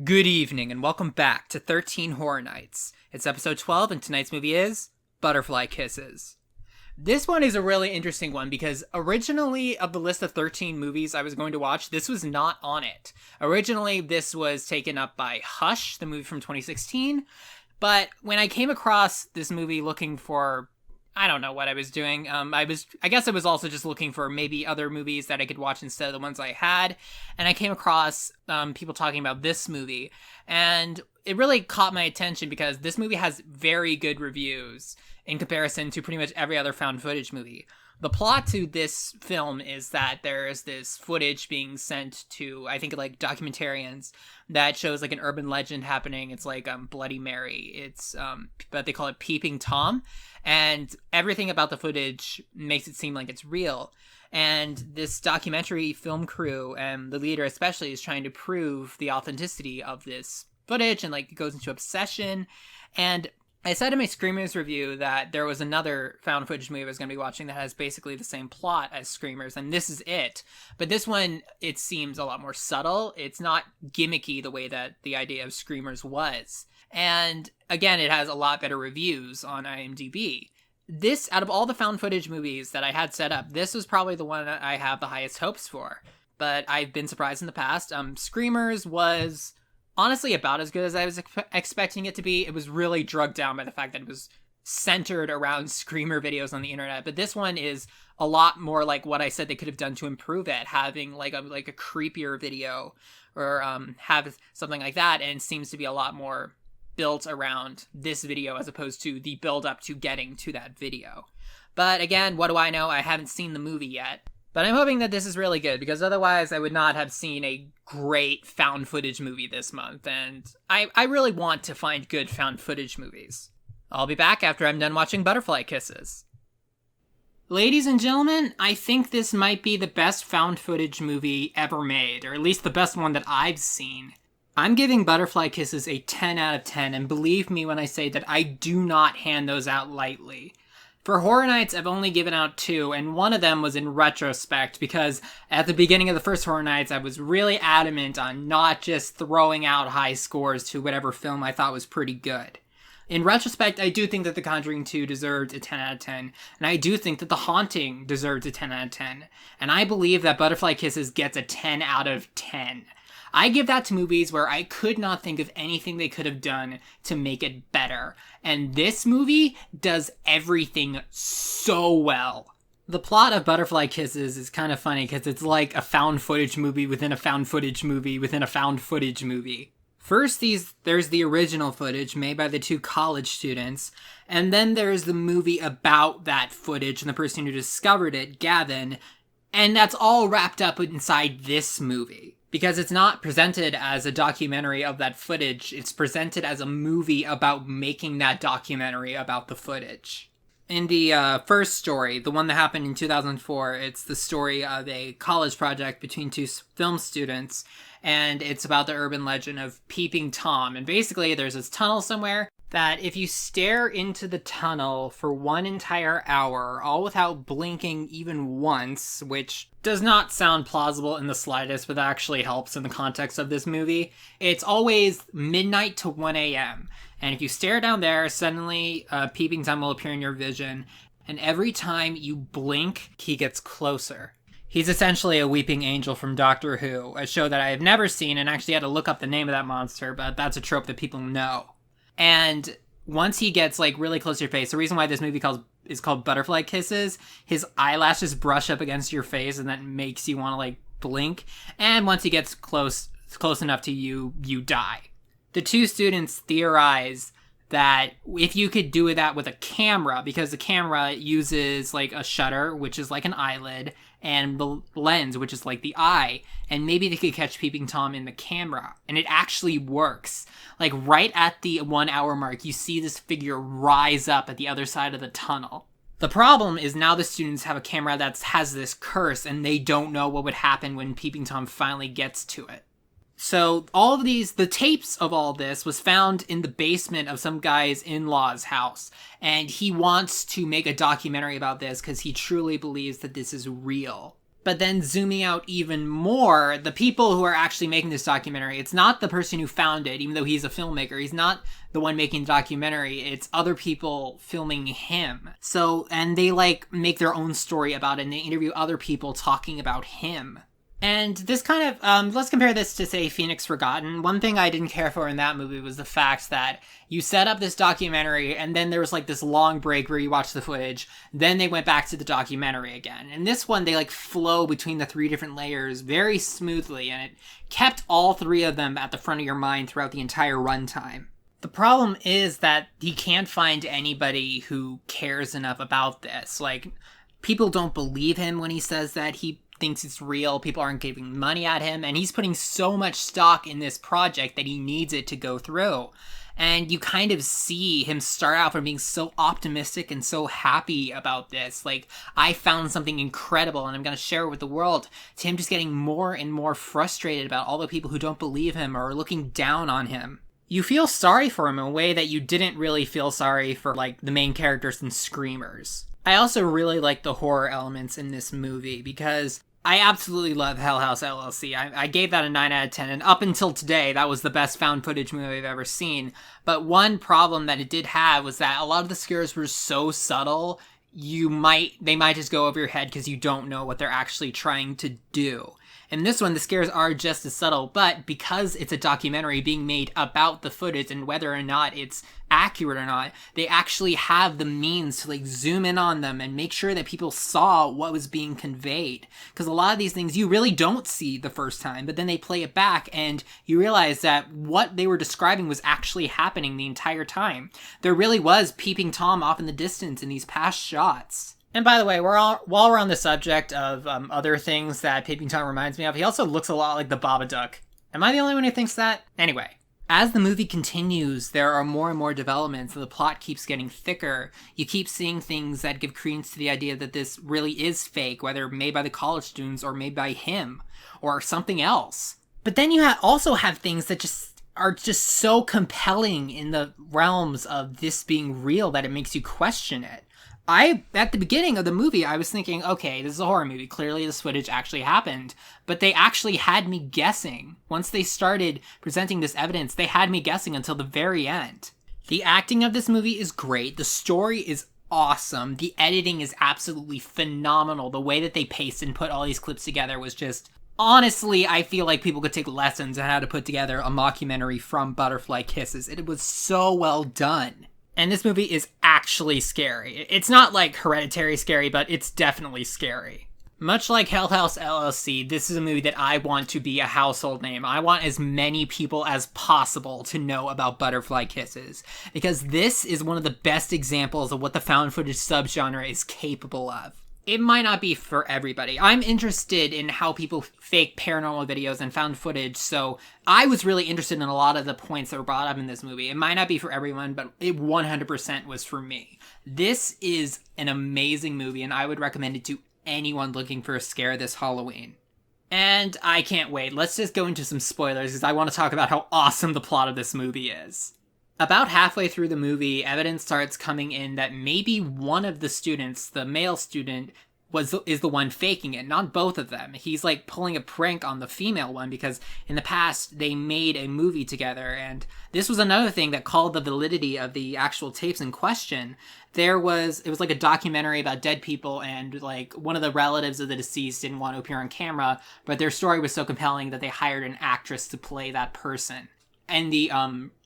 Good evening, and welcome back to 13 Horror Nights. It's episode 12, and tonight's movie is Butterfly Kisses. This one is a really interesting one because originally, of the list of 13 movies I was going to watch, this was not on it. Originally, this was taken up by Hush, the movie from 2016, but when I came across this movie looking for, I don't know what I was doing. I guess I was also just looking for maybe other movies that I could watch instead of the ones I had. And I came across people talking about this movie. And it really caught my attention because this movie has very good reviews in comparison to pretty much every other found footage movie. The plot to this film is that there is this footage being sent to, I think, like documentarians that shows like an urban legend happening. It's like Bloody Mary. It's but they call it Peeping Tom, and everything about the footage makes it seem like it's real. And this documentary film crew and the leader especially is trying to prove the authenticity of this footage, and like it goes into obsession. And I said in my Screamers review that there was another found footage movie I was going to be watching that has basically the same plot as Screamers, and this is it. But this one, it seems a lot more subtle. It's not gimmicky the way that the idea of Screamers was. And again, it has a lot better reviews on IMDb. This, out of all the found footage movies that I had set up, this was probably the one that I have the highest hopes for. But I've been surprised in the past. Screamers was honestly about as good as I was expecting it to be. It was really drugged down by the fact that it was centered around screamer videos on the internet. But this one is a lot more like what I said they could have done to improve it, having like a creepier video or have something like that, and seems to be a lot more built around this video as opposed to the build up to getting to that video. But again, what do I know? I haven't seen the movie yet. But I'm hoping that this is really good, because otherwise I would not have seen a great found footage movie this month, and I really want to find good found footage movies. I'll be back after I'm done watching Butterfly Kisses. Ladies and gentlemen, I think this might be the best found footage movie ever made, or at least the best one that I've seen. I'm giving Butterfly Kisses a 10 out of 10, and believe me when I say that I do not hand those out lightly. For Horror Nights, I've only given out 2, and one of them was in retrospect, because at the beginning of the first Horror Nights, I was really adamant on not just throwing out high scores to whatever film I thought was pretty good. In retrospect, I do think that The Conjuring 2 deserved a 10 out of 10, and I do think that The Haunting deserved a 10 out of 10, and I believe that Butterfly Kisses gets a 10 out of 10. I give that to movies where I could not think of anything they could have done to make it better. And this movie does everything so well. The plot of Butterfly Kisses is kind of funny because it's like a found footage movie within a found footage movie within a found footage movie. First, there's the original footage made by the 2 college students, and then there's the movie about that footage and the person who discovered it, Gavin, and that's all wrapped up inside this movie. Because it's not presented as a documentary of that footage, it's presented as a movie about making that documentary about the footage. In the first story, the one that happened in 2004, it's the story of a college project between 2 film students, and it's about the urban legend of Peeping Tom. And basically, there's this tunnel somewhere that if you stare into the tunnel for 1 entire hour, all without blinking even once, which does not sound plausible in the slightest, but that actually helps in the context of this movie, it's always midnight to 1 a.m. And if you stare down there, suddenly Peeping Tom will appear in your vision, and every time you blink, he gets closer. He's essentially a weeping angel from Doctor Who, a show that I have never seen and actually had to look up the name of that monster, but that's a trope that people know. And once he gets like really close to your face, the reason why this movie is called Butterfly Kisses, his eyelashes brush up against your face and that makes you want to like blink. And once he gets close enough to you, you die. The 2 students theorize that if you could do that with a camera, because the camera uses like a shutter, which is like an eyelid, and the lens, which is like the eye, and maybe they could catch Peeping Tom in the camera, and it actually works. Like right at the 1 hour mark, you see this figure rise up at the other side of the tunnel. The problem is now the students have a camera that has this curse, and they don't know what would happen when Peeping Tom finally gets to it. So all of the tapes of all this was found in the basement of some guy's in-laws house. And he wants to make a documentary about this because he truly believes that this is real. But then zooming out even more, the people who are actually making this documentary, it's not the person who found it, even though he's a filmmaker. He's not the one making the documentary. It's other people filming him. So, and they like make their own story about it, and they interview other people talking about him. And this kind of, let's compare this to, say, Phoenix Forgotten. One thing I didn't care for in that movie was the fact that you set up this documentary, and then there was, like, this long break where you watch the footage, then they went back to the documentary again. In this one, they, like, flow between the 3 different layers very smoothly, and it kept all 3 of them at the front of your mind throughout the entire runtime. The problem is that he can't find anybody who cares enough about this. Like, people don't believe him when he says that he thinks it's real. People aren't giving money at him, and he's putting so much stock in this project that he needs it to go through. And you kind of see him start out from being so optimistic and so happy about this. Like, I found something incredible and I'm going to share it with the world. To him just getting more and more frustrated about all the people who don't believe him or are looking down on him. You feel sorry for him in a way that you didn't really feel sorry for, like, the main characters in Screamers. I also really like the horror elements in this movie because I absolutely love Hell House LLC. I gave that a 9 out of 10, and up until today, that was the best found footage movie I've ever seen. But one problem that it did have was that a lot of the scares were so subtle, they might just go over your head because you don't know what they're actually trying to do. In this one, the scares are just as subtle, but because it's a documentary being made about the footage and whether or not it's accurate or not, they actually have the means to like zoom in on them and make sure that people saw what was being conveyed. Because a lot of these things you really don't see the first time, but then they play it back and you realize that what they were describing was actually happening the entire time. There really was Peeping Tom off in the distance in these past shots. And by the way, while we're on the subject of other things that Peeping Tom reminds me of, he also looks a lot like the Babadook. Am I the only one who thinks that? Anyway, as the movie continues, there are more and more developments and the plot keeps getting thicker. You keep seeing things that give credence to the idea that this really is fake, whether made by the college students or made by him or something else. But then you also have things that are just so compelling in the realms of this being real that it makes you question it. At the beginning of the movie, I was thinking, okay, this is a horror movie. Clearly this footage actually happened. But they actually had me guessing. Once they started presenting this evidence, they had me guessing until the very end. The acting of this movie is great. The story is awesome. The editing is absolutely phenomenal. The way that they paced and put all these clips together was just... Honestly, I feel like people could take lessons on how to put together a mockumentary from Butterfly Kisses. It was so well done. And this movie is actually scary. It's not like Hereditary scary, but it's definitely scary. Much like Hell House LLC, this is a movie that I want to be a household name. I want as many people as possible to know about Butterfly Kisses, because this is one of the best examples of what the found footage subgenre is capable of. It might not be for everybody. I'm interested in how people fake paranormal videos and found footage, so I was really interested in a lot of the points that were brought up in this movie. It might not be for everyone, but it 100% was for me. This is an amazing movie, and I would recommend it to anyone looking for a scare this Halloween. And I can't wait. Let's just go into some spoilers, because I want to talk about how awesome the plot of this movie is. About halfway through the movie, evidence starts coming in that maybe one of the students, the male student, is the one faking it, not both of them. He's like pulling a prank on the female one because in the past they made a movie together, and this was another thing that called the validity of the actual tapes in question. It was like a documentary about dead people, and like one of the relatives of the deceased didn't want to appear on camera, but their story was so compelling that they hired an actress to play that person.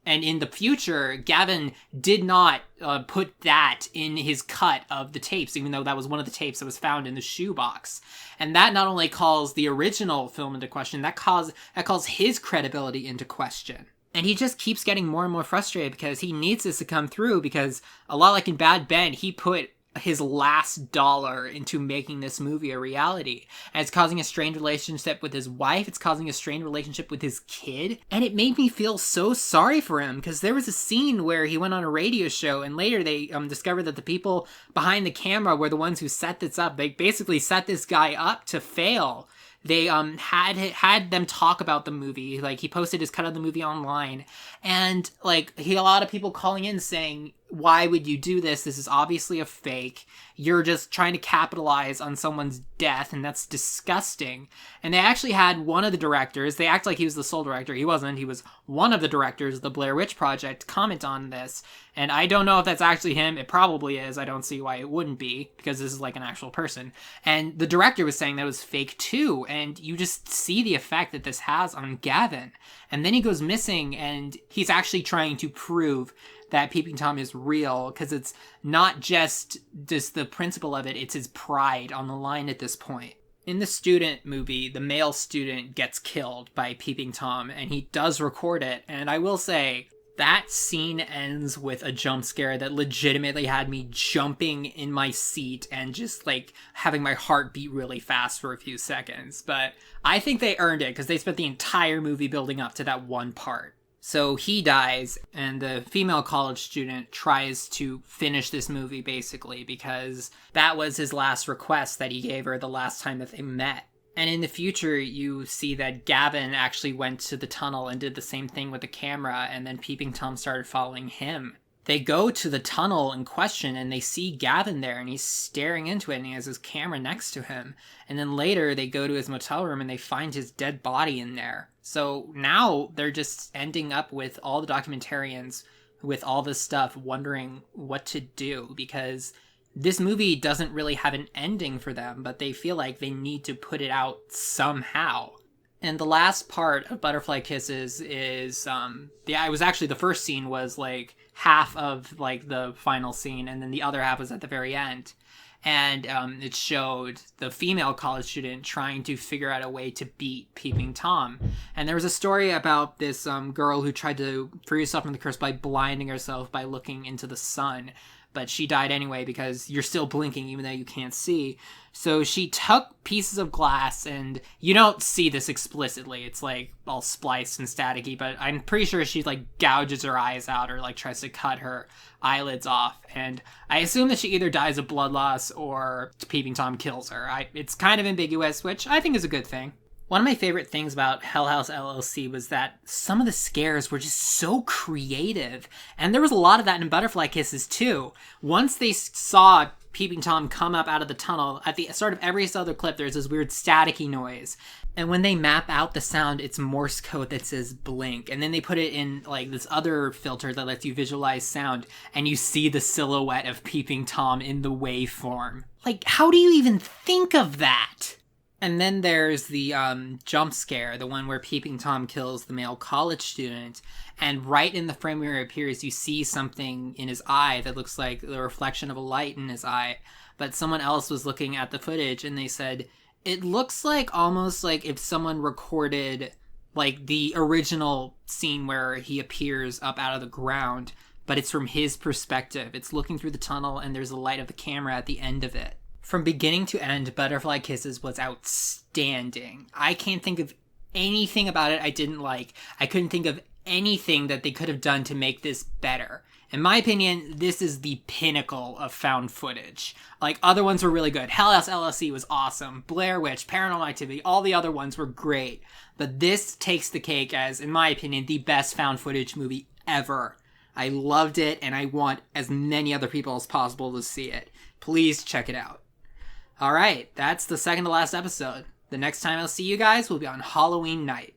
And in the future, Gavin did not put that in his cut of the tapes, even though that was one of the tapes that was found in the shoebox. And that not only calls the original film into question, that calls his credibility into question. And he just keeps getting more and more frustrated because he needs this to come through, because a lot like in Bad Ben, he put his last dollar into making this movie a reality. And it's causing a strained relationship with his wife. It's causing a strained relationship with his kid. And it made me feel so sorry for him, because there was a scene where he went on a radio show, and later they discovered that the people behind the camera were the ones who set this up. They basically set this guy up to fail, they had them talk about the movie. Like, he posted his cut of the movie online, and like a lot of people calling in saying, why would you do this? This is obviously a fake. You're just trying to capitalize on someone's death, and that's disgusting. And they actually had one of the directors, they act like he was the sole director. He wasn't. He was one of the directors of the Blair Witch Project, comment on this. And I don't know if that's actually him. It probably is. I don't see why it wouldn't be, because this is like an actual person. And the director was saying that it was fake too. And you just see the effect that this has on Gavin. And then he goes missing, and he's actually trying to prove that Peeping Tom is real, because it's not just the principle of it, it's his pride on the line at this point. In the student movie, the male student gets killed by Peeping Tom, and he does record it, and I will say, that scene ends with a jump scare that legitimately had me jumping in my seat and just like having my heart beat really fast for a few seconds. But I think they earned it, because they spent the entire movie building up to that one part. So he dies, and the female college student tries to finish this movie, basically, because that was his last request that he gave her the last time that they met. And in the future, you see that Gavin actually went to the tunnel and did the same thing with the camera, and then Peeping Tom started following him. They go to the tunnel in question, and they see Gavin there, and he's staring into it, and he has his camera next to him. And then later, they go to his motel room, and they find his dead body in there. So now they're just ending up with all the documentarians with all this stuff wondering what to do, because this movie doesn't really have an ending for them, but they feel like they need to put it out somehow. And the last part of Butterfly Kisses is, it was actually, the first scene was like half of like the final scene, and then the other half was at the very end. And it showed the female college student trying to figure out a way to beat Peeping Tom. And there was a story about this girl who tried to free herself from the curse by blinding herself by looking into the sun. But she died anyway, because you're still blinking even though you can't see. So she took pieces of glass, and you don't see this explicitly. It's like all spliced and staticky, but I'm pretty sure she like gouges her eyes out or like tries to cut her eyelids off. And I assume that she either dies of blood loss or Peeping Tom kills her. It's kind of ambiguous, which I think is a good thing. One of my favorite things about Hell House LLC was that some of the scares were just so creative. And there was a lot of that in Butterfly Kisses too. Once they saw Peeping Tom come up out of the tunnel, at the start of every other clip, there's this weird staticky noise. And when they map out the sound, it's Morse code that says blink. And then they put it in like this other filter that lets you visualize sound, and you see the silhouette of Peeping Tom in the waveform. Like, how do you even think of that? And then there's the jump scare, the one where Peeping Tom kills the male college student. And right in the frame where it appears, you see something in his eye that looks like the reflection of a light in his eye. But someone else was looking at the footage, and they said, it looks like almost like if someone recorded like the original scene where he appears up out of the ground, but it's from his perspective. It's looking through the tunnel, and there's a light of the camera at the end of it. From beginning to end, Butterfly Kisses was outstanding. I can't think of anything about it I didn't like. I couldn't think of anything that they could have done to make this better. In my opinion, this is the pinnacle of found footage. Like, other ones were really good. Hell House LLC was awesome. Blair Witch, Paranormal Activity, all the other ones were great. But this takes the cake as, in my opinion, the best found footage movie ever. I loved it, and I want as many other people as possible to see it. Please check it out. All right, that's the second to last episode. The next time I'll see you guys will be on Halloween night.